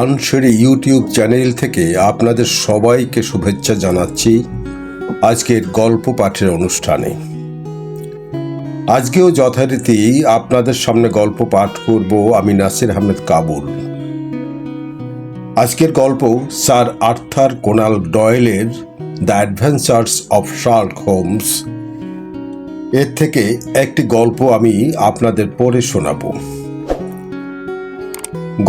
প্রাণসেরি YouTube channel থেকে আপনাদের সবাইকে শুভেচ্ছা জানাচ্ছি আজকের গল্প পাঠের অনুষ্ঠানে। আজকেও যথারীতি আপনাদের সামনে গল্প পাঠ করব আমি নাসির আহমেদ কাবুল। আজকের গল্প স্যার আর্থার কোনান ডয়েলের the adventures of Sherlock Holmes. এর থেকে একটি গল্প আমি আপনাদের পড়ে শোনাবো।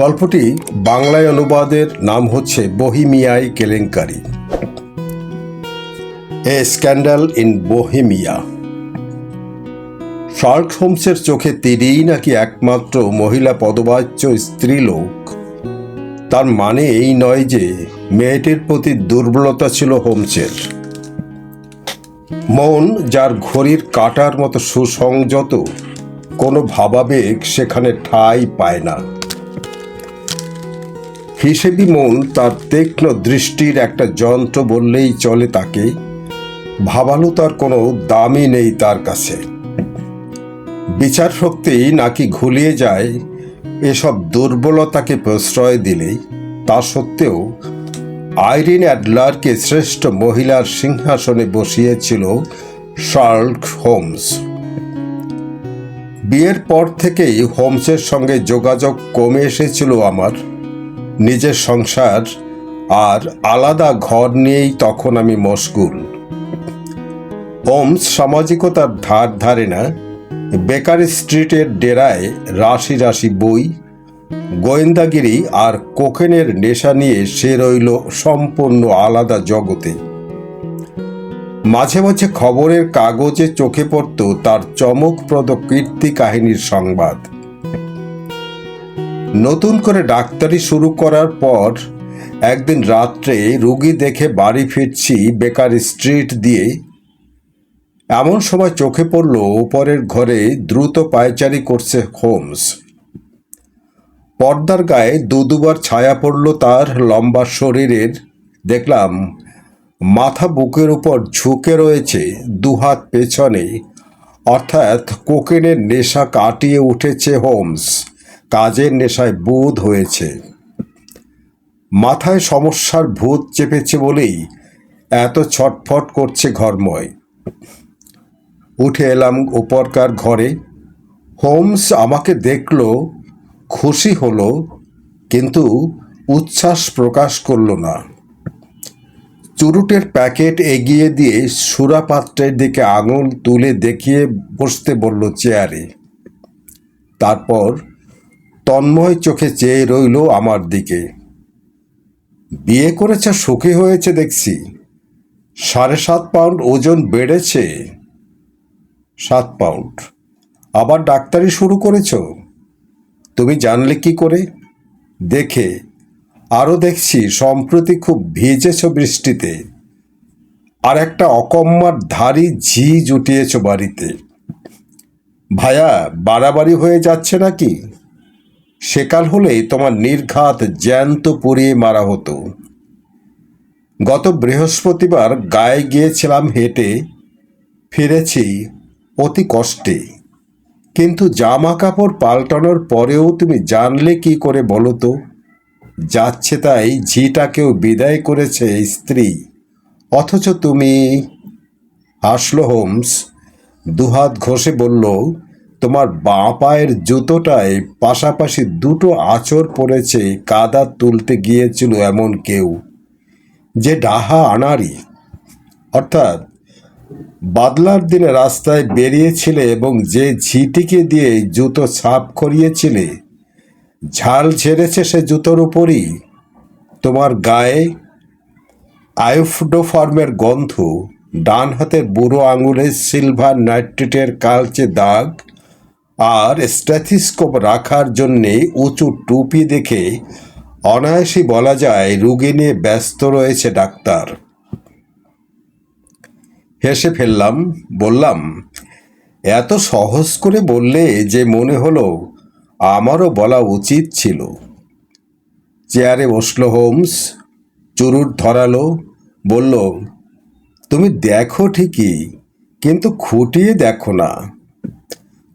গল্পটি বাংলায় অনুবাদের নাম হচ্ছে বহিমিয়ায় কেলেঙ্কারি, এ স্ক্যান্ডাল ইন বোহেমিয়া। শার্লক হোমসের চোখে তিনিই নাকি একমাত্র মহিলা পদবাচ্য স্ত্রীলোক, তার মানে এই নয় যে মেয়েটির প্রতি দুর্বলতা ছিল হোমসের। মন যার ঘড়ির কাঁটার মতো সুসংযত, কোনো ভাবাবেগ সেখানে ঠাঁই পায় না। হিসেবি মন তার তীক্ষ্ণ দৃষ্টির একটা যন্ত্র বললেই চলে তাকে। ভাবালু তার কোনো দামই নেই তার কাছে। বিচার শক্তি নাকি ঘুলিয়ে যায় এসব দুর্বলতাকে প্রশ্রয় দিলেই। তা সত্ত্বেও আইরিন অ্যাডলারকে শ্রেষ্ঠ মহিলার সিংহাসনে বসিয়েছিল শার্লক হোমস। বিয়ের পর থেকেই হোমসের সঙ্গে যোগাযোগ কমে এসেছিল আমার। নিজের সংসার আর আলাদা ঘর নিয়েই তখন আমি মশগুল। হোমস সামাজিকতার ধার ধারে না। বেকার স্ট্রিটের ডেরায় রাশি রাশি বই, গোয়েন্দাগিরি আর কোকেনের নেশা নিয়ে সে রইল সম্পূর্ণ আলাদা জগতে। মাঝে মাঝে খবরের কাগজে চোখে পড়ত তার চমকপ্রদ কীর্তি কাহিনীর সংবাদ। নতুন করে ডাক্তারি শুরু করার পর একদিন রাত্রে রুগী দেখে বাড়ি ফিরছি বেকার স্ট্রিট দিয়ে। এমন সময় চোখে পড়ল উপরের ঘরে দ্রুত পায়চারি করছে হোমস। পর্দার গায়ে দুবার ছায়া পড়ল তার লম্বা শরীরের। দেখলাম মাথা বুকের উপর ঝুঁকে রয়েছে, দুহাত পেছনে, অর্থাৎ কোকেনের নেশা কাটিয়ে উঠেছে হোমস। কাজের নেশায় বুঁদ হয়েছে। মাথায় সমস্যার ভূত চেপেছে বলেই এত ছটফট করছে ঘরময়। উঠে এলাম উপরকার ঘরে। হোমস আমাকে দেখল, খুশি হলো, কিন্তু উচ্ছ্বাস প্রকাশ করল না। চুরুটের প্যাকেট এগিয়ে দিয়ে সুরাপাত্রের দিকে আঙুল তুলে দেখিয়ে বসতে বলল চেয়ারে। তারপর তন্ময় চোখে চেয়ে রইল আমার দিকে। বিয়ে করেছে, সুখী হয়েছে দেখছি। 7.5 পাউন্ড ওজন বেড়েছে। 7 পাউন্ড। আবার ডাক্তারি শুরু করেছ? তুমি জানলে কি করে? দেখে। আরও দেখছি সম্প্রতি খুব ভিজেছ বৃষ্টিতে। আর একটা অকম্মার ধারি ঝি জুটিয়েছ বাড়িতে। ভায়া, বাড়াবাড়ি হয়ে যাচ্ছে নাকি? সেকাল হলেই তোমার নির্ঘাত জ্যান্ত পুড়িয়ে মারা হতো। গত বৃহস্পতিবার গায়ে গিয়েছিলাম হেঁটে, ফিরেছি অতি কষ্টে। কিন্তু জামা কাপড় পাল্টানোর পরেও তুমি জানলে কি করে বলো তো? যাচ্ছে তাই ঝিটাকেও বিদায় করেছে স্ত্রী, অথচ তুমি। হাসল হোমস, দুহাত ঘষে বলল, তোমার বাঁ পায়ের জুতোটায় পাশাপাশি 2টো আঁচড় পড়েছে। কাদা তুলতে গিয়েছিল এমন কেউ, যে ডাহা আনাড়ি। অর্থাৎ বাদলার দিনে রাস্তায় বেরিয়েছিলে এবং যে ঝিটিকে দিয়ে জুতো ছাপ করিয়েছিলে, ঝাল ঝেড়েছে সে জুতোর উপরই। তোমার গায়ে আয়োডোফর্মের গন্ধ, ডান হাতের বুড়ো আঙুলে সিলভার নাইট্রেটের কালচে দাগ, আর স্ট্যাথিস্কোপ রাখার জন্যে উঁচু টুপি দেখে অনায়াসই বলা যায় রুগী নিয়ে ব্যস্ত রয়েছে ডাক্তার। হেসে ফেললাম, বললাম, এত সহজ করে বললে যে মনে হলো আমারও বলা উচিত ছিল। চেয়ারে বসল হোমস, চুরুট ধরালো, বলল, তুমি দেখো ঠিকই, কিন্তু খুঁটিয়ে দেখো না।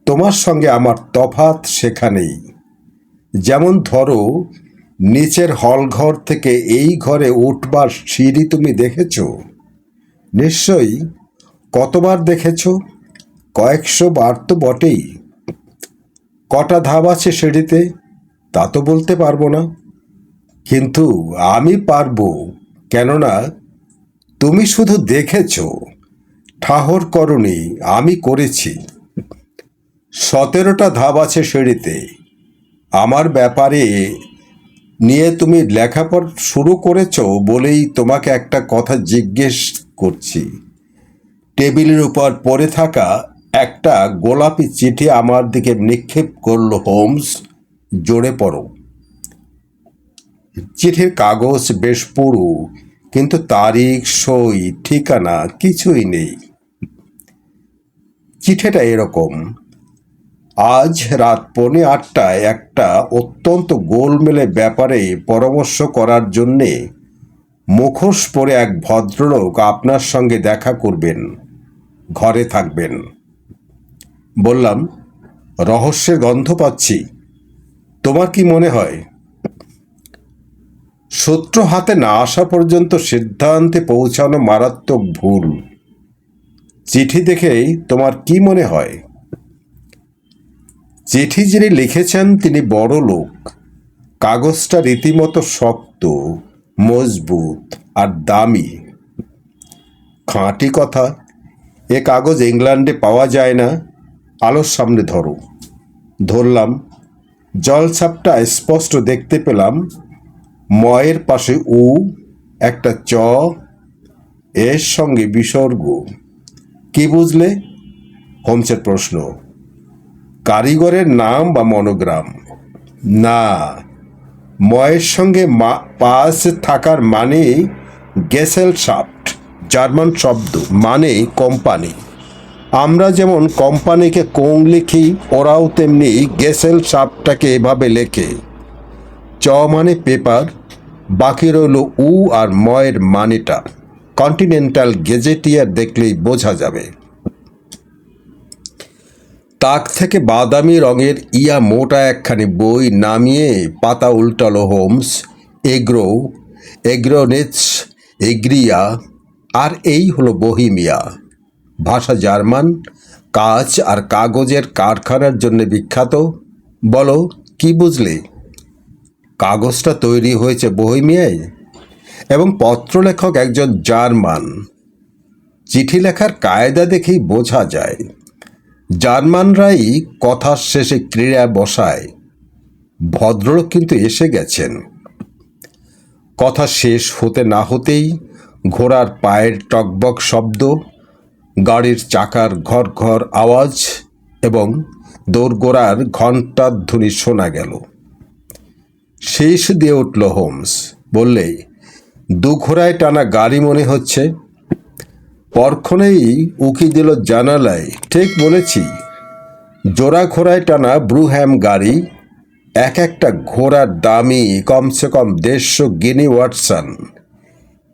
তোমার সঙ্গে আমার তফাৎ সেখানেই। যেমন ধরো, নিচের হলঘর থেকে এই ঘরে উঠবার সিঁড়ি তুমি দেখেছ? নিশ্চয়ই। কতবার দেখেছ? কয়েকশো বার তো বটেই। কটা ধাপ আছে সিঁড়িতে তা তো বলতে পারবো না, কিন্তু আমি পারবো, কেননা তুমি শুধু দেখেছ, ঠাহর করনি, আমি করেছি। 17টা ধাপ আছে সিঁড়িতে। আমার ব্যাপারে নিয়ে তুমি লেখাপড়া শুরু করেছ বলেই তোমাকে একটা কথা জিজ্ঞেস করছি। টেবিলের উপর পড়ে থাকা একটা গোলাপি চিঠি আমার দিকে নিক্ষেপ করলো হোমস। জোরে পড়ো। চিঠির কাগজ বেশ পুরু, কিন্তু তারিখ, সই, ঠিকানা কিছুই নেই। চিঠিটা এরকম: আজ রাত 7:45 একটা অত্যন্ত গোলমেলে ব্যাপারে পরামর্শ করার জন্যে মুখোশ পরে এক ভদ্রলোক আপনার সঙ্গে দেখা করবেন, ঘরে থাকবেন। বললাম, রহস্যের গন্ধ পাচ্ছি। তোমার কি মনে হয়? সূত্র হাতে না আসা পর্যন্ত সিদ্ধান্তে পৌঁছানো মারাত্মক ভুল। চিঠি দেখেই তোমার কি মনে হয়? চিঠি যিনি লিখেছেন তিনি বড় লোক। কাগজটা রীতিমতো শক্ত, মজবুত আর দামি। খাঁটি কথা, এ কাগজ ইংল্যান্ডে পাওয়া যায় না। আলোর সামনে ধরো। ধরলাম। জলছাপটা স্পষ্ট দেখতে পেলাম। ময়ের পাশে উ, একটা চ, এর সঙ্গে বিসর্গ। কি বুঝলে? হোমসের প্রশ্ন। কারিগরের নাম বা মনোগ্রাম? না, ময়ের সঙ্গে পাস থাকার মানে গেসেলশাফট, জার্মান শব্দ, মানে কোম্পানি। আমরা যেমন কোম্পানিকে কোং লিখি, ওরাও তেমনি গেসেলশাফটটাকে এভাবে লেখে। চ মানে পেপার, বাকি রইল উ আর ময়ের মানেটা। কন্টিনেন্টাল গেজেটিয়ার দেখলেই বোঝা যাবে। তাক থেকে বাদামি রঙের ইয়া মোটা একখানি বই নামিয়ে পাতা উল্টালো হোমস। এগ্রো, এগ্রোনেচ, এগ্রিয়া, আর এই হলো বহিমিয়া। ভাষা জার্মান, কাঁচ আর কাগজের কারখানার জন্য বিখ্যাত। বলো, কি বুঝলে? কাগজটা তৈরি হয়েছে বহিমিয়ায় এবং পত্রলেখক একজন জার্মান। চিঠি লেখার কায়দা দেখেই বোঝা যায়। জার্মানরাই কথার শেষে ক্রীড়া বসায়। ভদ্রলোক কিন্তু এসে গেছেন। কথা শেষ হতে না হতেই ঘোড়ার পায়ের টকবক শব্দ, গাড়ির চাকার ঘর ঘর আওয়াজ এবং দোরগোড়ার ঘণ্টার ধ্বনি শোনা গেল। শেষ দিয়ে উঠল হোমস। বললে, দুঘোড়ায় টানা গাড়ি মনে হচ্ছে। পরক্ষণেই উকি দিল জানালায়। ঠিক বলেছি, জোড়া ঘোড়ায় টানা ব্রুহ্যাম গাড়ি। এক একটা ঘোড়ার দামই কমসে কম 150 গিনি ওয়াটসন।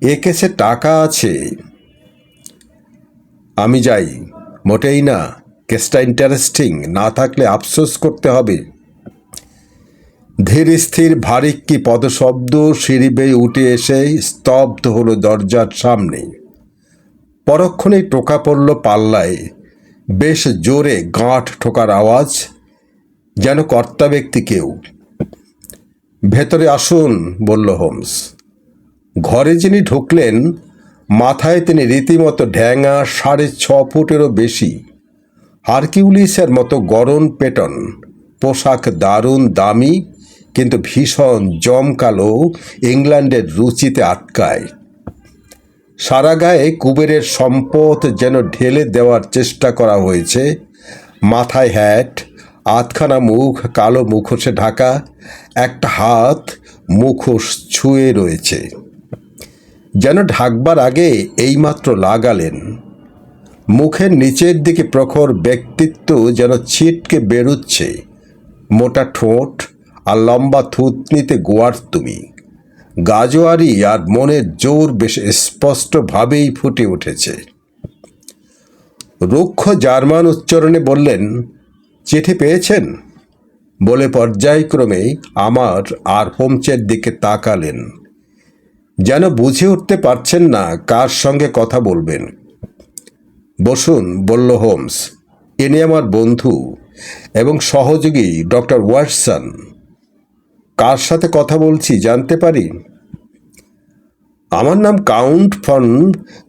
এ কেসে টাকা আছে। আমি যাই। মোটেই না, কেসটা ইন্টারেস্টিং। না থাকলে আফসোস করতে হবে। ধীর স্থির ভারিক্কি পদশব্দ সিঁড়ি বেয়ে উঠে এসে স্তব্ধ হলো দরজার সামনে। পরক্ষণেই টোকা পড়ল পাল্লায়। বেশ জোরে গাঁট ঠোকার আওয়াজ, যেন কর্তা ব্যক্তি কেউ। ভেতরে আসুন, বলল হোমস। ঘরে যিনি ঢুকলেন, মাথায় তিনি রীতিমতো ঢ্যাঙা, 6.5 ফুটেরও বেশি। হারকিউলিসের মতো গড়ন পেটন। পোশাক দারুণ দামি, কিন্তু ভীষণ জমকালো, ইংল্যান্ডের রুচিতে আটকায়। সারা গায়ে কুবেরের সম্পদ যেন ঢেলে দেওয়ার চেষ্টা করা হয়েছে। মাথায় হ্যাট, আধখানা মুখ কালো মুখোশে ঢাকা। একটা হাত মুখোশ ছুঁয়ে রয়েছে, যেন ঢাকবার আগে এইমাত্র লাগালেন। মুখের নিচের দিকে প্রখর ব্যক্তিত্ব যেন ছিটকে বেরুচ্ছে। মোটা ঠোঁট আর লম্বা থুতনিতে গোয়ার তুমি। গাজোয়ারি আর মনের জোর বেশ স্পষ্টভাবেই ফুটে উঠেছে। রুক্ষ জার্মান উচ্চারণে বললেন, চিঠি পেয়েছেন? বলে পর্যায়ক্রমে আমার আর হোমসের দিকে তাকালেন, যেন বুঝে উঠতে পারছেন না কার সঙ্গে কথা বলবেন। বসুন, বলল হোমস। ইনি আমার বন্ধু এবং সহযোগী ডক্টর ওয়াটসন। কার সাথে কথা বলছি জানতে পারি? আমার নাম কাউন্ট ফন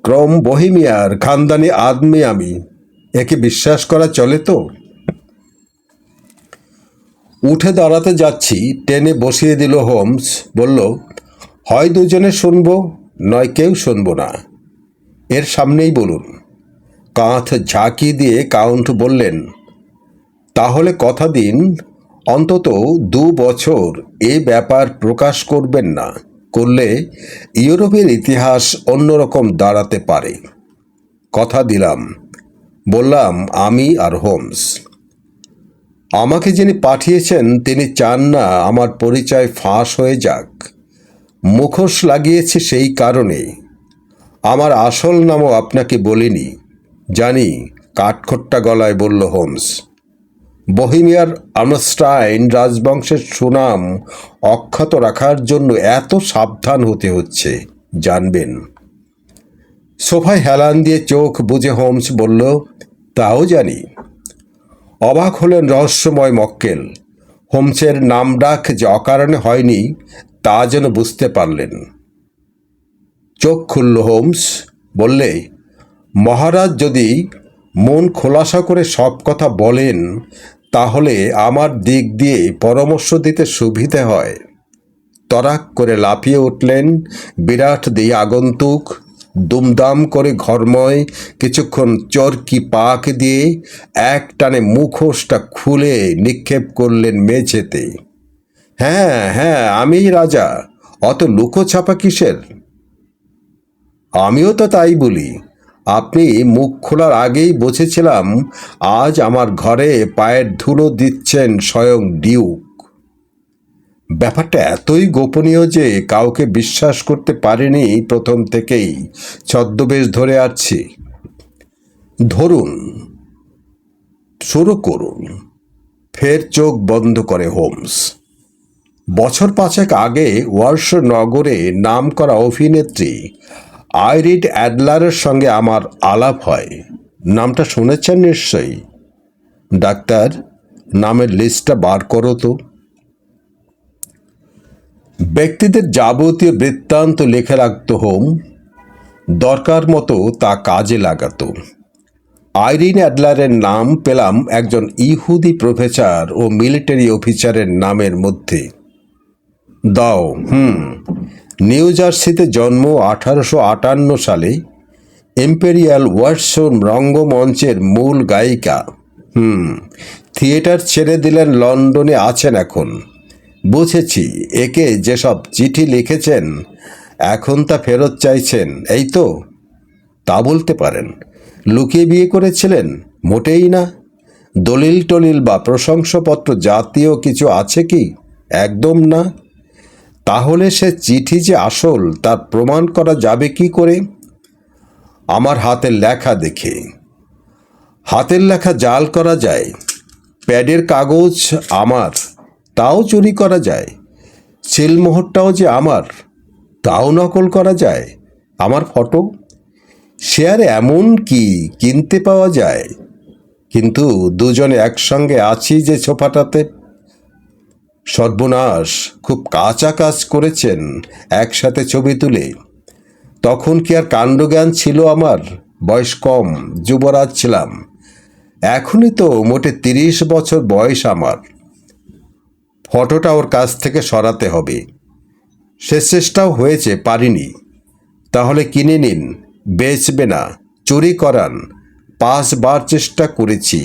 ক্রম বোহেমিয়ার খানদানি আদমি আমি। একে বিশ্বাস করা চলে তো? উঠে দাঁড়াতে যাচ্ছি, টেনে বসিয়ে দিল হোমস। বলল, হয় দুজনে শুনবো, নয় কেউ শুনবো না। এর সামনেই বলুন। কাঁধ ঝাঁকি দিয়ে কাউন্ট বললেন, তাহলে কথা দিন অন্তত 2 বছর এ ব্যাপার প্রকাশ করবেন না। করলে ইউরোপের ইতিহাস অন্যরকম দাঁড়াতে পারে। কথা দিলাম, বললাম আমি আর হোমস। আমাকে যিনি পাঠিয়েছেন তিনি চান না আমার পরিচয় ফাঁস হয়ে যাক। মুখোশ লাগিয়েছি সেই কারণে। আমার আসল নামও আপনাকে বলিনি। জানি, কাঠখোট্টা গলায় বলল হোমস। বোহেমিয়ার আমস্টাইন রাজবংশের সুনাম অক্ষত রাখার জন্য এত সাবধান হতে হচ্ছে, জানবেন। সোফায় হেলান দিয়ে চোখ বুজে হোমস বলল, তাও জানি। অবাক হলেন রহস্যময় মক্কেল। হোমসের নামডাক যে অকারণে হয়নি তা যেন বুঝতে পারলেন। চোখ খুলল হোমস, বললে, মহারাজ যদি মন খোলাসা করে সব কথা বলেন তাহলে আমার দিক দিয়ে পরামর্শ দিতে সুবিধে হয়। তরাক করে লাফিয়ে উঠলেন বিরাট দিয়ে আগন্তুক। দুমদাম করে ঘরময় কিছুক্ষণ চরকি পাক দিয়ে এক টানে মুখোশটা খুলে নিক্ষেপ করলেন মেঝেতে। হ্যাঁ হ্যাঁ, আমিই রাজা, অত লুকোছাপা কিসের? আমিও তো তাই বলি। আপনি মুখ খোলার আগেই বুঝেছিলাম আজ আমার ঘরে পায়ের ধুলো দিচ্ছেন স্বয়ং ডিউক। ব্যাপারটা এতই গোপনীয় যে কাউকে বিশ্বাস করতে পারিনি প্রথম থেকেই। ছদ্মবেশ ধরে আসছি। ধরুন, শুরু করুন। ফের চোখ বন্ধ করে হোমস। বছর 5 আগে ওয়ার্সো নগরে নামকরা অভিনেত্রী আইরিন অ্যাডলারের সঙ্গে আমার আলাপ হয়। নামটা শুনেছেন নিশ্চয়ই। ডাক্তার, নামের লিস্টটা বার করো তো। ব্যক্তিদের যাবতীয় বৃত্তান্ত লিখে রাখত হোম। দরকার মতো তা কাজে লাগাতো। আইরিন অ্যাডলারের নাম পেলাম একজন ইহুদি প্রফেসর ও মিলিটারি অফিসারের নামের মধ্যে। দাও। নিউ জার্সিতে জন্ম 1858 সালে। ইম্পেরিয়াল ওয়ার্সো রঙ্গমঞ্চের মূল গায়িকা। থিয়েটার ছেড়ে দিলেন, লন্ডনে আছেন এখন। বুঝেছি, একে যেসব চিঠি লিখেছেন এখন তা ফেরত চাইছেন, এই তো? তা বলতে পারেন। লুকিয়ে বিয়ে করেছিলেন? মোটেই না। দলিল টলিল বা প্রশংসাপত্র জাতীয় কিছু আছে কি? একদম না। তাহলে সে চিঠি যে আসল তার প্রমাণ করা যাবে কি করে? আমার হাতের লেখা দেখে। হাতের লেখা জাল করা যায়। প্যাডের কাগজ আমার, তাও চুরি করা যায়। সিলমোহরটাও যে আমার, তাও নকল করা যায়। আমার ফটো শেয়ার এমন কি কিনতে পাওয়া যায়। কিন্তু দুজনে একসঙ্গে আছি যে সোফাটাতে। সর্বনাশ, খুব কাঁচা কাজ করেছেন একসাথে ছবি তুলে। তখন কি আর কাণ্ডজ্ঞান ছিল আমার? বয়স কম, যুবরাজ ছিলাম। এখনই তো মোটে 30 বছর বয়স আমার। ফটোটা ওর কাছ থেকে সরাতে হবে। সে চেষ্টাও হয়েছে, পারিনি। তাহলে কিনে নিন, বেচবে না, চুরি করান। 5 বার চেষ্টা করেছি।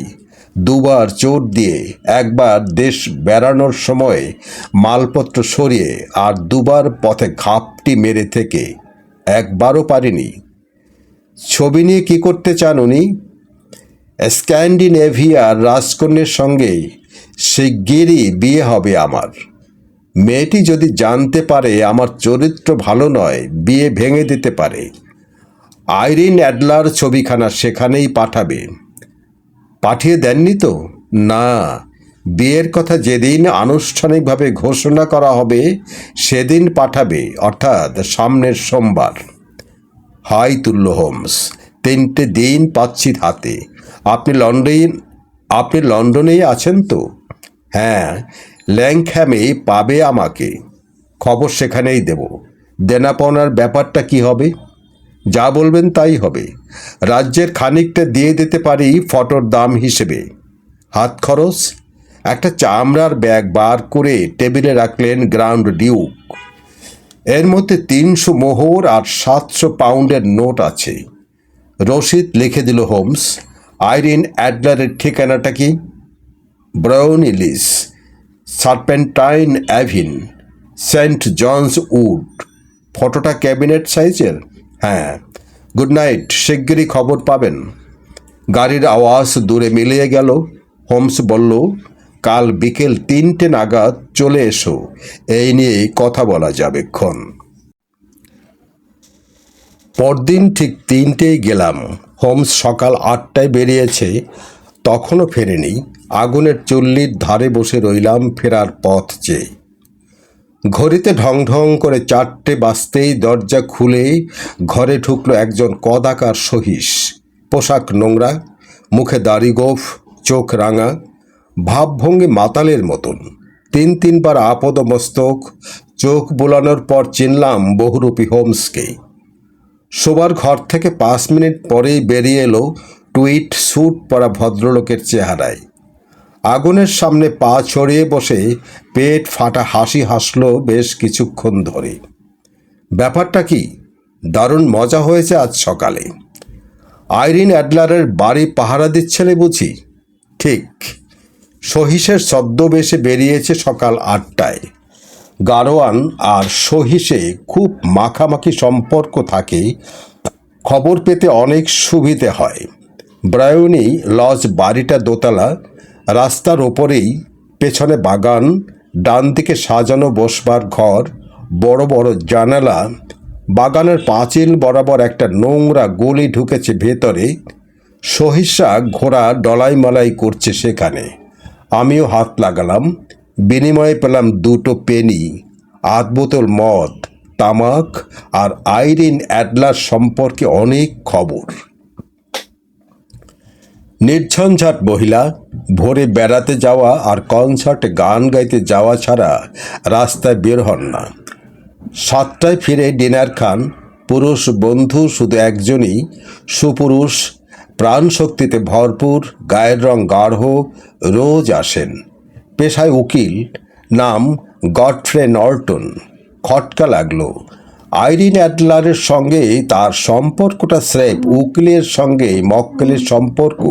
2 বার চোর দিয়ে, 1 বার দেশ বেড়ানোর সময় মালপত্র সরিয়ে, আর 2 বার পথে ঘাপটি মেরে থেকে। 1 বারও পারিনি। ছবি নিয়ে কি করতে চান উনি? স্ক্যান্ডিনেভিয়ার রাজকন্যের সঙ্গে শিগগিরই বিয়ে হবে আমার। মেয়েটি যদি জানতে পারে আমার চরিত্র ভালো নয়, বিয়ে ভেঙে দিতে পারে। আইরিন অ্যাডলার ছবিখানা সেখানেই পাঠাবে। পাঠিয়ে দেননি তো? না, বিয়ের কথা যেদিন আনুষ্ঠানিকভাবে ঘোষণা করা হবে সেদিন পাঠাবে, অর্থাৎ সামনের সোমবার। হাই তুল্য হোমস, 3টে দিন পাচ্ছি হাতে। আপনি লন্ডনেই আছেন তো? হ্যাঁ, ল্যাংখ্যামে পাবে আমাকে। খবর সেখানেই দেব। দেনাপনার ব্যাপারটা কি হবে? যা বলবেন তাই হবে। রাজ্যের খানিকটা দিয়ে দিতে পারি ফটোর দাম হিসেবে। হাত খরচ? একটা চামড়ার ব্যাগ বার করে টেবিলে রাখলেন গ্রাউন্ড ডিউক। এর মধ্যে 300 মোহর আর 700 পাউন্ডের নোট আছে। রসিদ লিখে দিল হোমস। আইরিন অ্যাডলারের ঠিকানাটা কি? ব্রাউন ইলিস, Serpentine avenue, Saint John's Wood. ফটোটা ক্যাবিনেট সাইজের? হ্যাঁ। গুড নাইট, শিগগিরই খবর পাবেন। গাড়ির আওয়াজ দূরে মিলিয়ে গেল। হোমস বলল, কাল বিকেল 3টে নাগাদ চলে এসো, এই নিয়ে কথা বলা যাবেক্ষণ। পরদিন ঠিক 3টেই গেলাম। হোমস সকাল 8টায় বেরিয়েছে, তখনও ফেরেনি। আগুনের চুল্লির ধারে বসে রইলাম ফেরার পথ চেয়ে। ঘড়িতে ঢং ঢং করে 4টে বাজতেই দরজা খুলেই ঘরে ঢুকলো একজন কদাকার সহিস। পোশাক নোংরা, মুখে দাড়ি গোঁফ, চোখ রাঙা, ভাবভঙ্গি মাতালের মতন। 3-3বার আপদ মস্তক চোখ বোলানোর পর চিনলাম বহুরূপী হোমসকে। শোবার ঘর থেকে 5 মিনিট পরেই বেরিয়ে এলো টুইট স্যুট পরা ভদ্রলোকের চেহারায়। আগুনের সামনে পা ছড়িয়ে বসে পেট ফাটা হাসি হাসল বেশ কিছুক্ষণ ধরে। ব্যাপারটা কি? দারুণ মজা হয়েছে আজ সকালে। আইরিন অ্যাডলারের বাড়ি পাহারা দিচ্ছিলে বুঝি? ঠিক। সহিসের ছদ্মবেশে বেরিয়েছে সকাল 8টায়। গারোয়ান আর সহিসে খুব মাখামাখি সম্পর্ক থাকে, খবর পেতে অনেক সুবিধে হয়। ব্রাউনি লজ বাড়িটা দোতলা, রাস্তার ওপরেই, পেছনে বাগান, ডান দিকে সাজানো বসবার ঘর, বড় বড় জানালা। বাগানের পাঁচিল বরাবর একটা নোংরা গলি ঢুকেছে ভেতরে। সহিসা ঘোড়া ডলাই মালাই করছে সেখানে। আমিও হাত লাগালাম। বিনিময়ে পেলাম 2টো পেনি, 8 বোতল মদ, তামাক আর আইরিন অ্যাডলার সম্পর্কে অনেক খবর। নির্ঝঞ্ঝাট মহিলা। ভোরে বেড়াতে যাওয়া আর কনসার্টে গান গাইতে যাওয়া ছাড়া রাস্তায় বের হন না। 7টায় ফিরে ডিনার খান। পুরুষ বন্ধু শুধু একজনই, সুপুরুষ, প্রাণ শক্তিতে ভরপুর, গায়ের রং গাঢ়, রোজ আসেন। পেশায় উকিল, নাম গডফ্রে নর্টন। খটকা লাগলো। আইরিন অ্যাডলারের সঙ্গে তার সম্পর্কটা স্রেফ উকিলের সঙ্গে মক্কেলের সম্পর্ক,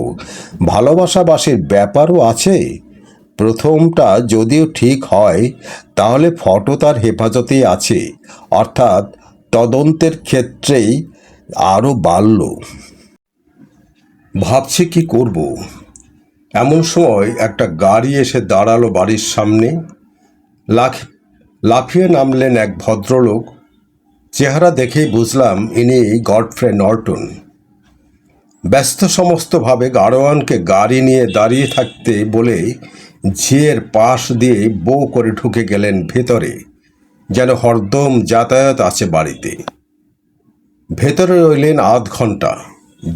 ভালোবাসাবাসির ব্যাপারও আছে। প্রথমটা যদিও ঠিক হয়, তাহলে ফটো তার হেফাজতেই আছে, অর্থাৎ তদন্তের ক্ষেত্রেই আরও বাড়ল। ভাবছি কি করব। এমন সময় একটা গাড়ি এসে দাঁড়ালো বাড়ির সামনে। লাফিয়ে নামলেন এক ভদ্রলোক। চেহারা দেখেই বুঝলাম ইনি গডফ্রে নর্টন। ব্যস্ত সমস্তভাবে গাড়োয়ানকে গাড়ি নিয়ে দাঁড়িয়ে থাকতে বলে ঝিয়ের পাশ দিয়ে বো করে ঢুকে গেলেন ভেতরে, যেন হরদম যাতায়াত আছে বাড়িতে। ভেতরে রইলেন আধ ঘন্টা।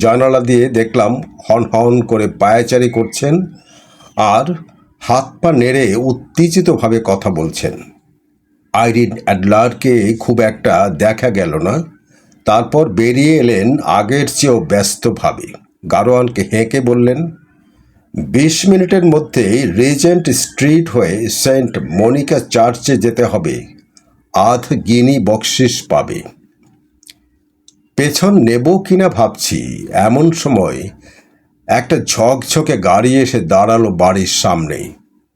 জানালা দিয়ে দেখলাম হন হন করে পায়চারি করছেন আর হাত পা নেড়ে উত্তেজিতভাবে কথা বলছেন। আইরিন অ্যাডলারকে খুব একটা দেখা গেল না। তারপর বেরিয়ে এলেন আগের চেয়েও ব্যস্তভাবে। গারোয়ানকে হেঁকে বললেন, 20 মিনিটের মধ্যেই রিজেন্ট স্ট্রিট হয়ে সেন্ট মনিকা চার্চে যেতে হবে। আধ গিনি বকশিস পাবে। পেছন নেব কিনা ভাবছি, এমন সময় একটা ঝকঝকে গাড়ি এসে দাঁড়ালো বাড়ির সামনে।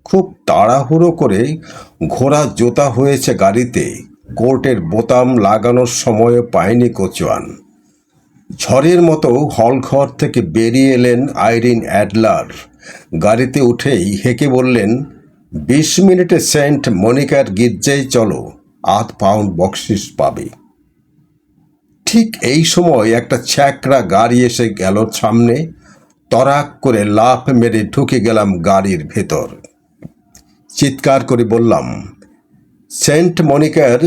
খুব তাড়াহুড়ো করে ঘোড়া জোতা হয়েছে গাড়িতে। কোর্টের বোতাম লাগানোর সময়ও পায়নি কোচোয়ান। ঝড়ের মতো হলঘর থেকে বেরিয়ে এলেন আইরিন অ্যাডলার। গাড়িতে উঠেই হেঁকে বললেন, 20 মিনিটে সেন্ট মনিকার গির্জায় চলো, আধ পাউন্ড বকশিস পাবে। ঠিক এই সময় একটা ছ্যাকরা গাড়ি এসে গেল সামনে। তরাক করে লাফ মেরে ঢুকে গেলাম গাড়ির ভেতর। চিৎকার করে বললাম, সেন্ট মনিকার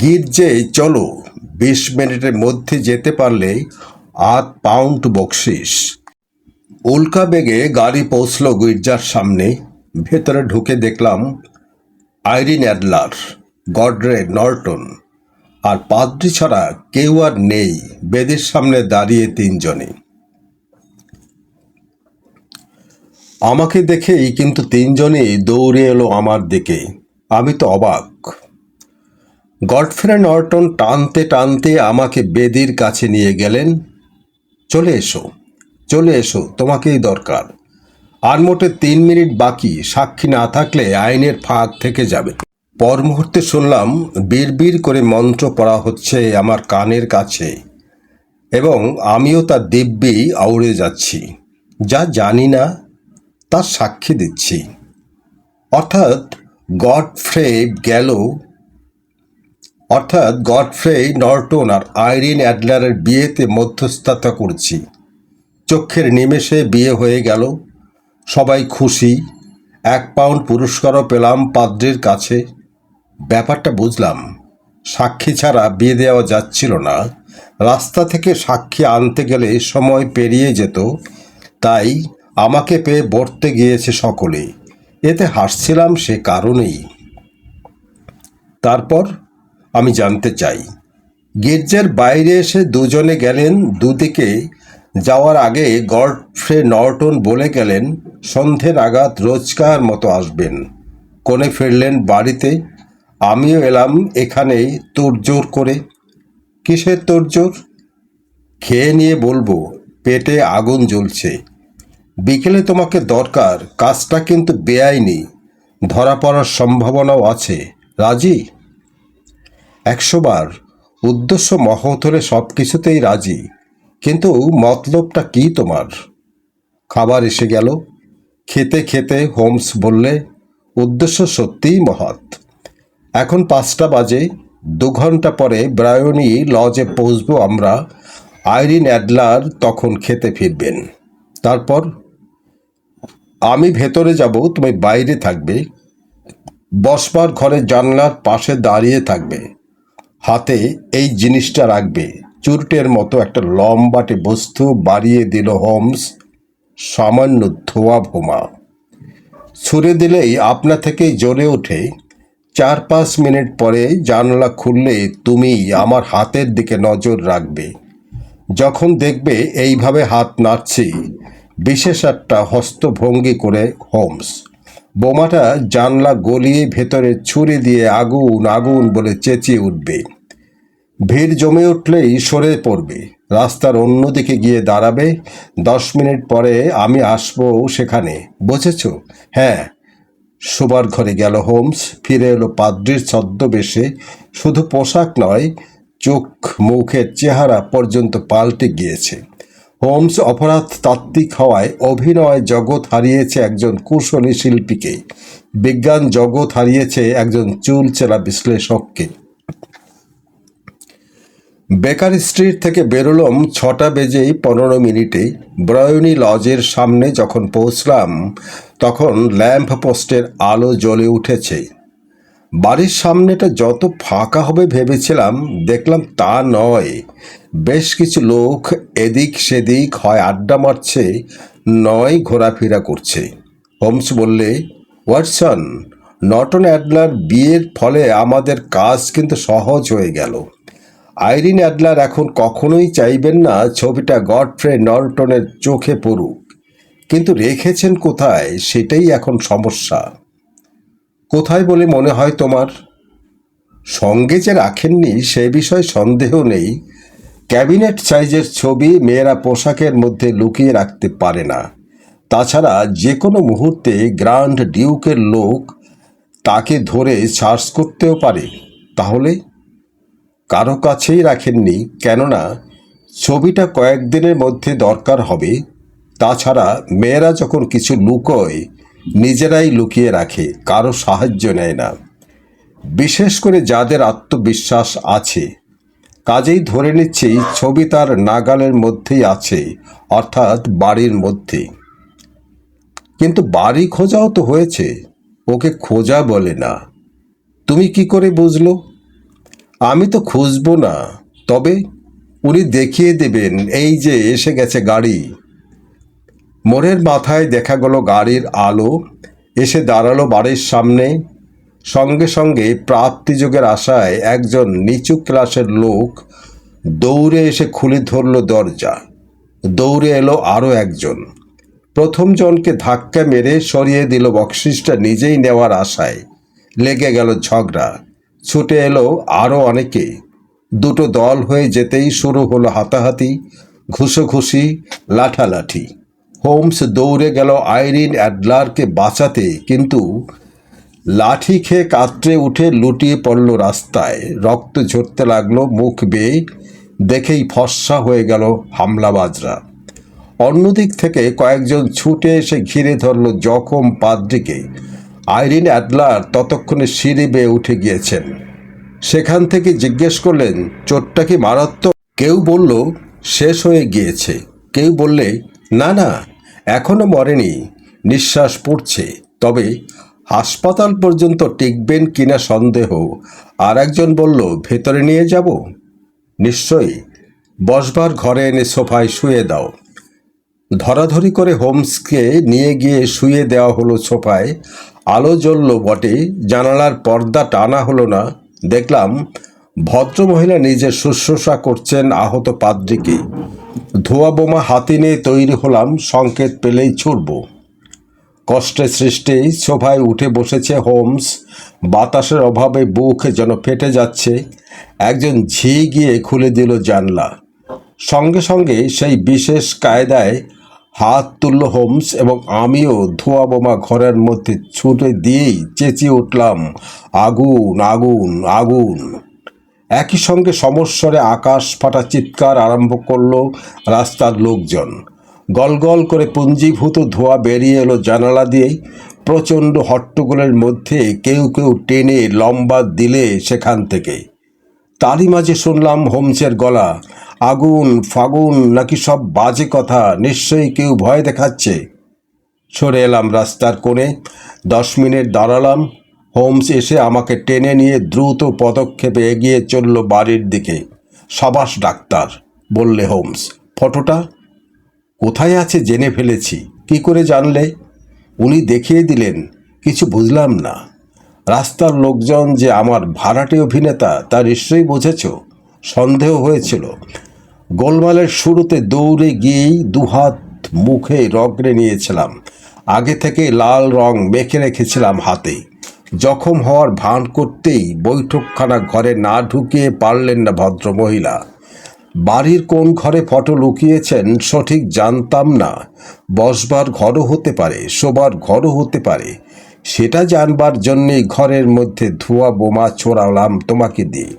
গির্জে চলো, 20 মিনিটের মধ্যে যেতে পারলে £8 বকশিস। উল্কা বেগে গাড়ি পৌঁছল গির্জার সামনে। ভেতরে ঢুকে দেখলাম আইরিন অ্যাডলার, গডরে নর্টন আর পাদ্রি ছাড়া কেউ আর নেই। বেদির সামনে দাঁড়িয়ে 3 জনে। আমাকে দেখেই কিন্তু 3 জনেই দৌড়ে এলো আমার দিকে। আমি তো অবাক। গডফ্রে নর্টন টানতে টানতে আমাকে বেদির কাছে নিয়ে গেলেন। চলে এসো, চলে এসো, তোমাকেই দরকার। আর মোটে 3 মিনিট বাকি, সাক্ষী না থাকলে আইনের ফাঁক থেকে যাবে। পর মুহূর্তে শুনলাম বিড়বিড় করে মন্ত্র পড়া হচ্ছে আমার কানের কাছে, এবং আমিও তার দিব্যি আউড়ে যাচ্ছি। যা জানি না তার সাক্ষী দিচ্ছি। অর্থাৎ গডফ্রে নর্টন আর আইরিন অ্যাডলারের বিয়েতে মধ্যস্থতা করছি। চোখের নিমেষে বিয়ে হয়ে গেল। সবাই খুশি। £1 পুরস্কারও পেলাম পাদ্রির কাছে। ব্যাপারটা বুঝলাম। সাক্ষী ছাড়া বিয়ে দেওয়া যাচ্ছিল না। রাস্তা থেকে সাক্ষী আনতে গেলে সময় পেরিয়ে যেত, তাই আমাকে পেয়ে বর্তে গিয়েছে সকলে। এতে হাসছিলাম সে কারণেই। তারপর আমি জানতে চাই, গির্জার বাইরে এসে 2 জনে গেলেন দুদিকে। যাওয়ার আগে গডফ্রে নর্টন বলে গেলেন সন্ধ্যে নাগাদ রোজকার মতো আসবেন। কোণে ফিরলেন বাড়িতে। আমিও এলাম এখানেই তোড়জোড় করে। কিসের তোড়জোড়? খেয়ে নিয়ে বলবো, পেটে আগুন জ্বলছে। বিকেলে তোমাকে দরকার। কাজটা কিন্তু বেআইনি, ধরা পড়ার সম্ভাবনাও আছে। রাজি? 100 বার। উদ্দেশ্য মহৎ হলে সব কিছুতেই রাজি, কিন্তু মতলবটা কি তোমার? খাবার এসে গেল। খেতে খেতে হোমস বললে, উদ্দেশ্য সত্যিই মহৎ। এখন 5টা বাজে। 2 ঘন্টা পরে ব্রায়োনি লজে পৌঁছবো আমরা। আইরিন অ্যাডলার তখন খেতে ফিরবেন। তারপর আমি ভেতরে যাব, তুমি বাইরে থাকবে। বসবার ঘরে জানলার পাশে দাঁড়িয়ে থাকবে। হাতে এই জিনিসটা রাখবে, চুরুটের মতো একটা লম্বাটে বস্তু বাড়িয়ে দিল হোমস। সামান্য ধোয়া ভোমা। ছুঁড়ে দিলেই আপনা থেকেই জ্বলে ওঠে। 4-5 মিনিট পরে জানলা খুললে তুমি আমার হাতের দিকে নজর রাখবে। যখন দেখবে এইভাবে হাত নাড়ছি, বিশেষ একটা হস্তভঙ্গি করে হোমস, বোমাটা জানলা গলিয়ে ভেতরে ছুরি দিয়ে আগুন আগুন বলে চেঁচিয়ে উঠবে। ভিড় জমে উঠলেই সরে পড়বে, রাস্তার অন্যদিকে গিয়ে দাঁড়াবে। 10 মিনিট পরে আমি আসবো সেখানে, বুঝেছ? হ্যাঁ। শোবার ঘরে গেল হোমস। ফিরে এলো পাদ্রির ছদ্মবেশে। শুধু পোশাক নয়, চোখ মুখের চেহারা পর্যন্ত পাল্টে গিয়েছে। হোমস অপরাধ তাত্ত্বিক হওয়ায় অভিনয় জগৎ হারিয়েছে একজন কুশলী শিল্পীকে, বিজ্ঞান জগৎ হারিয়েছে একজন চুলচেরা বিশ্লেষককে। বেকার স্ট্রিট থেকে বেরোলাম 6টা বেজে 15 মিনিটে। ব্রায়োনি লজের সামনে যখন পৌঁছলাম, তখন ল্যাম্প পোস্টের আলো জ্বলে উঠেছে। বাড়ির সামনেটা যত ফাঁকা হবে ভেবেছিলাম, দেখলাম তা নয়। বেশ কিছু লোক এদিক সেদিক হয় আড্ডা মারছে, নয় ঘোরাফেরা করছে। হোমস বললে, ওয়াটসন, নর্টন অ্যাডলার বিয়ের ফলে আমাদের কাজ কিন্তু সহজ হয়ে গেল। আইরিন অ্যাডলার এখন কখনোই চাইবেন না ছবিটা গডফ্রে নর্টনের চোখে পড়ুক, কিন্তু রেখেছেন কোথায় সেটাই এখন সমস্যা। কোথায় বলে মনে হয় তোমার? সঙ্গে যে রাখেননি সে বিষয়ে সন্দেহ নেই। ক্যাবিনেট সাইজের ছবি মেয়েরা পোশাকের মধ্যে লুকিয়ে রাখতে পারে না। তাছাড়া যে কোনো মুহূর্তে গ্র্যান্ড ডিউকের লোক তাকে ধরে সার্চ করতেও পারে। তাহলে কারো কাছেই রাখেননি, কেননা ছবিটা কয়েকদিনের মধ্যে দরকার হবে। তাছাড়া মেয়েরা যখন কিছু লুকোয় নিজেরাই লুকিয়ে রাখে, কারো সাহায্য নেয় না, বিশেষ করে যাদের আত্মবিশ্বাস আছে। কাজেই ধরে নিচ্ছি ছবি তার নাগালের মধ্যেই আছে, অর্থাৎ বাড়ির মধ্যে। কিন্তু বাড়ি খোঁজাও তো হয়েছে, ওকে খোঁজা বলে না। তুমি কি করে বুঝলো? আমি তো খুঁজবো না, তবে উনি দেখিয়ে দেবেন, এই যে এসে গেছে গাড়ি। মোড়ের মাথায় দেখা গেল গাড়ির আলো, এসে দাঁড়ালো বাড়ির সামনে। সঙ্গে সঙ্গে প্রাপ্তিযোগের আশায় একজন নিচু ক্লাসের লোক দৌড়ে এসে খুলে ধরল দরজা। দৌড়ে এলো আরও একজন, প্রথম জনকে ধাক্কা মেরে সরিয়ে দিল বকশিসটা নিজেই নেওয়ার আশায়। লেগে গেল ঝগড়া, ছুটে এলো আরও অনেকে। দুটো দল হয়ে যেতেই শুরু হলো হাতাহাতি, ঘুষোঘুষি, লাঠালাঠি। হোমস দৌড়ে গেল আইরিন অ্যাডলারকে বাঁচাতে, কিন্তু লাঠি খেয়ে কাতরে উঠে লুটিয়ে পড়ল রাস্তায়। রক্ত ঝরতে লাগলো মুখ বেয়ে, দেখেই ফর্সা হয়ে গেল হামলাবাজরা। অন্যদিক থেকে কয়েকজন ছুটে এসে ঘিরে ধরল জখম পাদ্রিকে। আইরিন অ্যাডলার ততক্ষণে সিঁড়ি বেয়ে উঠে গিয়েছেন। সেখান থেকে জিজ্ঞেস করলেন, চোটটা কি মারাত্মক? কেউ বলল শেষ হয়ে গিয়েছে, কেউ বললে না না, এখনো মরেনি, নিঃশ্বাস পড়ছে, তবে হাসপাতাল পর্যন্ত টিকবেন কিনা সন্দেহ। আর একজন বলল ভেতরে নিয়ে যাব। নিশ্চয়ই, বসবার ঘরে এনে সোফায় শুয়ে দাও। ধরাধরি করে হোমসকে নিয়ে গিয়ে শুয়ে দেওয়া হলো সোফায়। আলো জ্বলল বটে, জানালার পর্দা টানা হলো না। দেখলাম ভদ্রমহিলা নিজে শুশ্রূষা করছেন আহত পাদ্রীকে। ধোঁয়া বোমা হাতে নিয়ে তৈরি হলাম, সংকেত পেলেই ছুটব। কষ্টে সৃষ্টি সোফায় উঠে বসেছে হোমস। বাতাসের অভাবে বুক যেন ফেটে যাচ্ছে। একজন ঝি গিয়ে খুলে দিল জানলা। সঙ্গে সঙ্গে সেই বিশেষ কায়দায় হাত তুলল হোমস, এবং আমিও ধোঁয়া বোমা ঘরের মধ্যে ছুটে দিয়েই চেঁচিয়ে উঠলাম, আগুন আগুন আগুন। একই সঙ্গে সমস্বরে আকাশ ফাটা চিৎকার আরম্ভ করল রাস্তার লোকজন। গলগল করে পুঞ্জীভূত ধোঁয়া বেরিয়ে এলো জানালা দিয়েই। প্রচণ্ড হট্টগোলের মধ্যে কেউ কেউ টেনে লম্বা দিলে সেখান থেকে। তারই মাঝে শুনলাম হোমসের গলা, আগুন ফাগুন নাকি সব বাজে কথা, নিশ্চয়ই কেউ ভয় দেখাচ্ছে। সরে এলাম রাস্তার কোণে, 10 মিনিট দাঁড়ালাম। হোমস এসে আমাকে টেনে নিয়ে দ্রুত পদক্ষেপে এগিয়ে চলল বাড়ির দিকে। সাবাস ডাক্তার, বললে হোমস। ফটোটা কোথায় আছে জেনে ফেলেছি। কি করে জানলে? উনি দেখিয়ে দিলেন। কিছু বুঝলাম না। রাস্তার লোকজন যে আমার ভাড়াটে অভিনেতা তা নিশ্চয়ই বুঝেছ। সন্দেহ হয়েছিল। গোলমালের শুরুতে দৌড়ে গিয়েই দুহাত মুখে রগড়ে নিয়েছিলাম। আগে থেকে লাল রং মেখে রেখেছিলাম হাতে। জখম হওয়ার ভান করতেই বৈঠকখানা ঘরে না ঢুকিয়ে পারলেন না ভদ্রমহিলা। বাড়ির কোন ঘরে ফটো লুকিয়েছেন সঠিক জানতাম না। বসবার ঘরও হতে পারে, শোবার ঘরও হতে পারে। সেটা জানবার জন্যেই ঘরের মধ্যে ধোঁয়া বোমা ছোড়ালাম তোমাকে দিয়ে।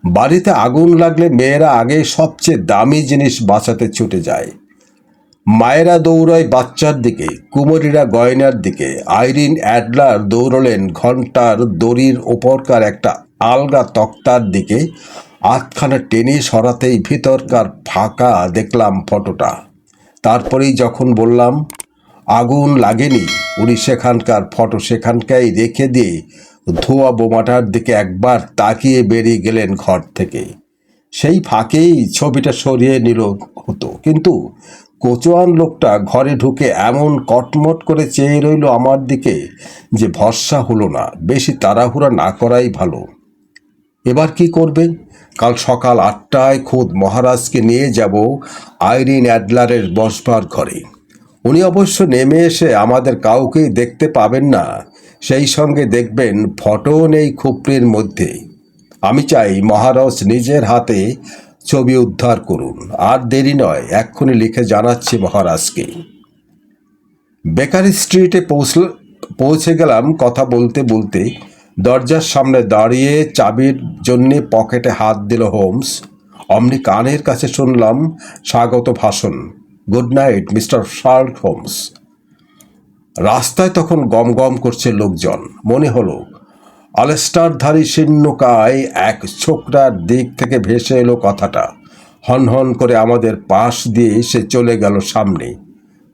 বাড়িতে আগুন লাগলে মেয়েরা আগে সবচেয়ে দামি জিনিস বাঁচাতে ছুটে যায়। মায়েরা দৌড়ায় বাচ্চার দিকে, কুমারীরা গয়নার দিকে। আইরিন অ্যাডলার দৌড়লেন ঘন্টার দড়ির ওপরকার একটা আলগা তক্তার দিকে। আধখানা টেনে সরাতেই ভিতরকার ফাঁকা দেখলাম ফটোটা। তারপরেই যখন বললাম আগুন লাগেনি, উনি সেখানকার ফটো সেখানকাই রেখে দিয়ে ধোঁয়া বোমাটার দিকে একবার তাকিয়ে বেরিয়ে গেলেন ঘর থেকে। সেই ফাঁকেই ছবিটা সরিয়ে নিল হতো, কিন্তু কোচোয়ান লোকটা ঘরে ঢুকে এমন কটমট করে চেয়ে রইল আমার দিকে যে ভরসা হলো না। বেশি তাড়াহুড়া না করাই ভালো। এবার কি করবে? কাল সকাল 8টায় খোদ মহারাজকে নিয়ে যাব আইরিন অ্যাডলারের বসবার ঘরে। উনি অবশ্য নেমে এসে আমাদের কাউকেই দেখতে পাবেন না। সেই সঙ্গে দেখবেন ফটোও নেই খুপড়ির মধ্যে। আমি চাই মহারাজ নিজের হাতে ছবি উদ্ধার করুন। আর দেরি নয়, এক্ষুনি লিখে জানাচ্ছি মহারাজকে। বেকারি স্ট্রিটে পৌঁছে গেলাম। কথা বলতে বলতে দরজার সামনে দাঁড়িয়ে চাবির জন্যে পকেটে হাত দিল হোমস। অমনি কানের কাছে শুনলাম স্বাগত ভাষণ, good night mister Sherlock Holmes. রাস্তায় তখন গম গম করছে লোকজন। মনে হলো আলেস্টারধারী শীর্ণকায় এক ছোকরার দিক থেকে ভেসে এলো কথাটা। হন হন করে আমাদের পাশ দিয়ে সে চলে গেল সামনে।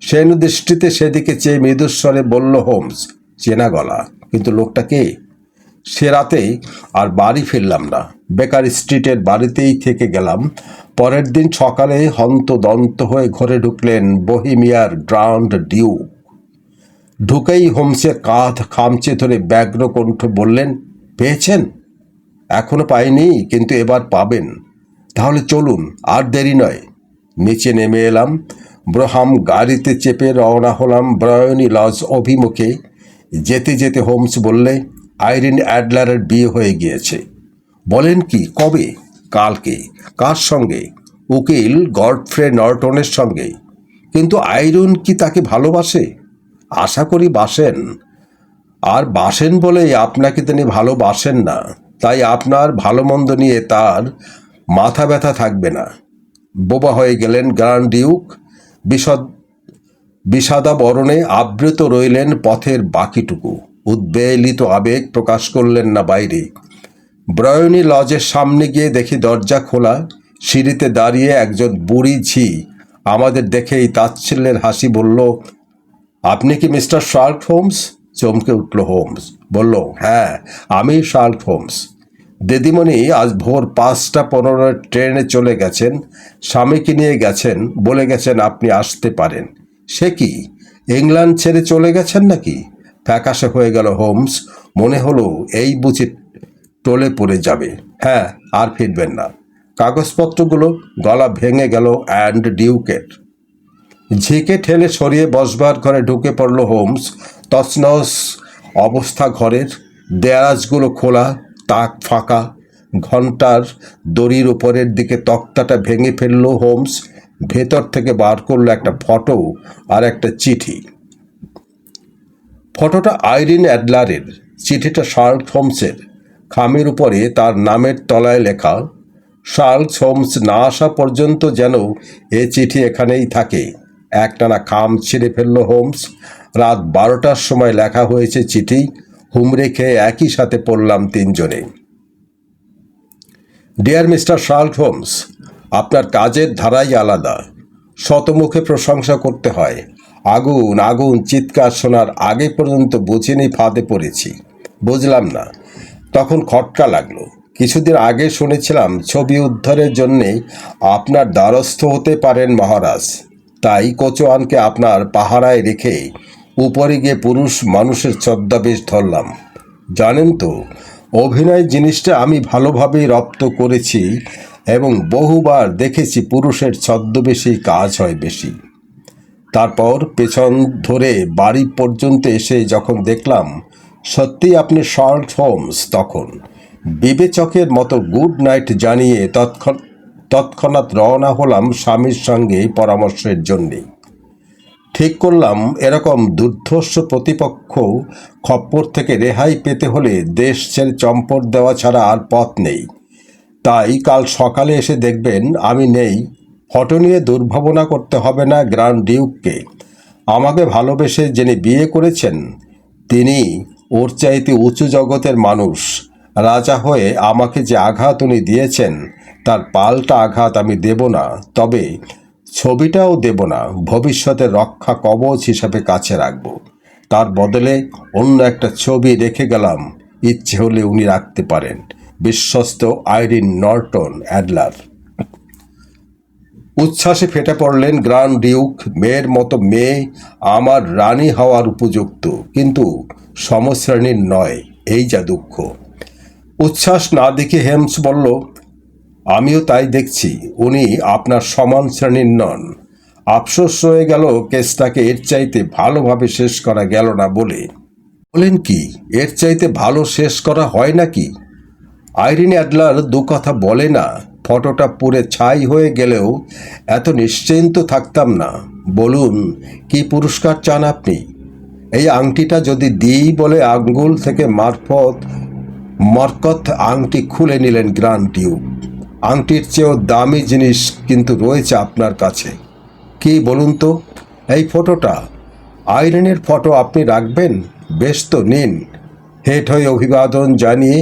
সেন দৃষ্টিতে সেদিকে চেয়ে মৃদুস্বরে বলল হোমস, চেনা গলা, কিন্তু লোকটা কে? সে রাতে আর বাড়ি ফিরলাম না, বেকার স্ট্রিটের বাড়িতেই থেকে গেলাম। পরের দিন সকালে হন্তদন্ত হয়ে ঘরে ঢুকলেন বহিমিয়ার গ্র্যান্ড ডিউক। ঢুকেই হোমসের কাঁধ খামচে ধরে ব্যগ্র কণ্ঠ বললেন, পেয়েছেন? এখনো পাইনি, কিন্তু এবার পাবেন। তাহলে চলুন, আর দেরি নয়। নিচে নেমে এলাম। ব্রহাম গাড়িতে চেপে রওনা হলাম ব্রায়োনি লজ অভিমুখে। যেতে যেতে হোমস বললে, আইরিন অ্যাডলারের বিয়ে হয়ে গিয়েছে। বলেন কি, কবে? কালকে। কার সঙ্গে? উকিল গডফ্রে নর্টনের সঙ্গে। কিন্তু আইরিন কি তাকে ভালোবাসে? আশা করি বাসেন। আর বাসেন বলেই আপনাকে তিনি ভালোবাসেন না, তাই আপনার ভালো মন্দ নিয়ে তার মাথা ব্যথা থাকবে না। বোবা হয়ে গেলেন গ্র্যান্ড ডিউক। বিষাদাবরণে আবৃত রইলেন পথের বাকিটুকু। উদ্বেলিত আবেগ প্রকাশ করলেন না বাইরে। ব্রায়োনি লজের সামনে গিয়ে দেখি দরজা খোলা। সিঁড়িতে দাঁড়িয়ে একজন বুড়ি ঝি আমাদের দেখেই তাচ্ছিল্যের হাসি বলল, আপনি কি মিস্টার শার্লক হোমস? চমকে উঠল হোমস, বলল, হ্যাঁ, আমি শার্লক হোমস। দিদিমণি আজ ভোর 5:15 ট্রেনে চলে গেছেন, স্বামীকে নিয়ে গেছেন, বলে গেছেন আপনি আসতে পারেন। সে কি, ইংল্যান্ড ছেড়ে চলে গেছেন নাকি? ফ্যাকাশে হয়ে গেল হোমস। মনে হলো এই বুঝি টলে পড়ে যাবে। হ্যাঁ, আর ফিরবেন না। কাগজপত্রগুলো? গলা ভেঙে গেল অ্যান্ড ডিউকের। ঝিকে ঠেলে সরিয়ে বসবার ঘরে ঢুকে পড়ল হোমস। তছনছ অবস্থা ঘরের। দেয়ারাজগুলো খোলা, তাক ফাঁকা। ঘন্টার দড়ির উপরের দিকে তক্তাটা ভেঙে ফেলল হোমস। ভেতর থেকে বার করলো একটা ফটো আর একটা চিঠি। ফটোটা আইরিন অ্যাডলারের, চিঠিটা শার্লক হোমসের। খামের উপরে তার নামের তলায় লেখা, শার্লক হোমস না আসা পর্যন্ত যেন এ চিঠি এখানেই থাকে। একটানা খাম ছিঁড়ে ফেলল হোমস। রাত 12টার সময় লেখা হয়েছে চিঠি। হুমড়ে খেয়ে একই সাথে পড়লাম তিনজনে। ডিয়ার মিস্টার শার্লক হোমস, আপনার কাজের ধারাই আলাদা। শতমুখে প্রশংসা করতে হয়। আগুন আগুন চিৎকার শোনার আগে পর্যন্ত বুঝিনি ফাঁদে পড়েছি। বুঝলাম না, তখন খটকা লাগলো। কিছুদিন আগে শুনেছিলাম ছবি উদ্ধারের জন্যে আপনার দ্বারস্থ হতে পারেন মহারাজ। তাই কোচোয়ানকে আপনার পাহারায় রেখে উপরে গিয়ে পুরুষ মানুষের ছদ্মবেশ ধরলাম। জানেন তো, অভিনয় জিনিসটা আমি ভালোভাবেই রপ্ত করেছি এবং বহুবার দেখেছি পুরুষের ছদ্মবেশেই কাজ হয় বেশি। তারপর পেছন ধরে বাড়ি পর্যন্ত এসে যখন দেখলাম সত্যিই আপনি শার্লক হোমস, তখন বিবেচকের মতো গুড নাইট জানিয়ে তৎক্ষণাৎ রওনা হলাম স্বামীর সঙ্গে পরামর্শের জন্যে। ঠিক করলাম, এরকম দুর্ধর্ষ প্রতিপক্ষ খপ্পর থেকে রেহাই পেতে হলে দেশ ছেড়ে চম্পট দেওয়া ছাড়া আর পথ নেই। তাই কাল সকালে এসে দেখবেন আমি নেই। ফটো নিয়ে দুর্ভাবনা করতে হবে না গ্র্যান্ড ডিউককে। আমাকে ভালোবেসে যিনি বিয়ে করেছেন তিনি ওর চাইতে উঁচু জগতের মানুষ। রাজা হয়ে আমাকে যে আঘাত উনি দিয়েছেন তার পাল্টা আঘাত আমি দেব না, তবে ছবিটাও দেব না। ভবিষ্যতের রক্ষা কবচ হিসাবে কাছে রাখব। তার বদলে অন্য একটা ছবি রেখে গেলাম, ইচ্ছে হলে উনি রাখতে পারেন। বিশ্বস্ত আইরিন নর্টন অ্যাডলার। উচ্ছ্বাসে ফেটে পড়লেন গ্র্যান্ড ডিউক। মেয়ের মতো মেয়ে, আমার রানী হওয়ার উপযুক্ত, কিন্তু সমশ্রেণীর নয়, এই যা দুঃখ। উচ্ছ্বাস না দেখে হেমস বলল, আমিও তাই দেখছি, উনি আপনার সমান শ্রেণীর নন। আফসোস রয়ে গেল কেসটাকে এর চাইতে ভালোভাবে শেষ করা গেল না বলে। বলেন কি, এর চাইতে ভালো শেষ করা হয় নাকি? আইরিন অ্যাডলার দু কথা বলে না। ফটোটা পুড়ে ছাই হয়ে গেলেও এত নিশ্চিন্ত থাকতাম না। বলুন, কি পুরস্কার চান আপনি? এই আংটিটা যদি দিই বলে আঙ্গুল থেকে মরকত আংটি খুলে নিলেন গ্র্যান্ড ডিউক। আংটির চেয়েও দামি জিনিস কিন্তু রয়েছে আপনার কাছে। কি বলুন তো? এই ফটোটা। আইরিনের ফটো আপনি রাখবেন? বেশ তো, নিন। হেঁট হয়ে অভিবাদন জানিয়ে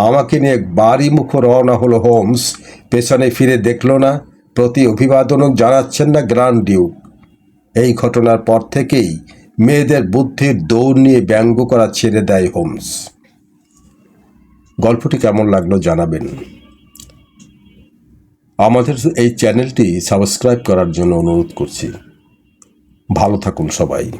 আমাকে নিয়ে বাড়ি মুখ রওনা হলো হোমস। পেছনে ফিরে দেখল না। প্রতি অভিবাদনও জানাচ্ছেন না গ্র্যান্ড ডিউক। এই ঘটনার পর থেকেই মেয়েদের বুদ্ধির দৌড় নিয়ে ব্যঙ্গ করা ছেড়ে দেয় হোমস। গল্পটি কেমন লাগলো জানাবেন। আমাদের এই চ্যানেলটি সাবস্ক্রাইব করার জন্য অনুরোধ করছি। ভালো থাকুন সবাই।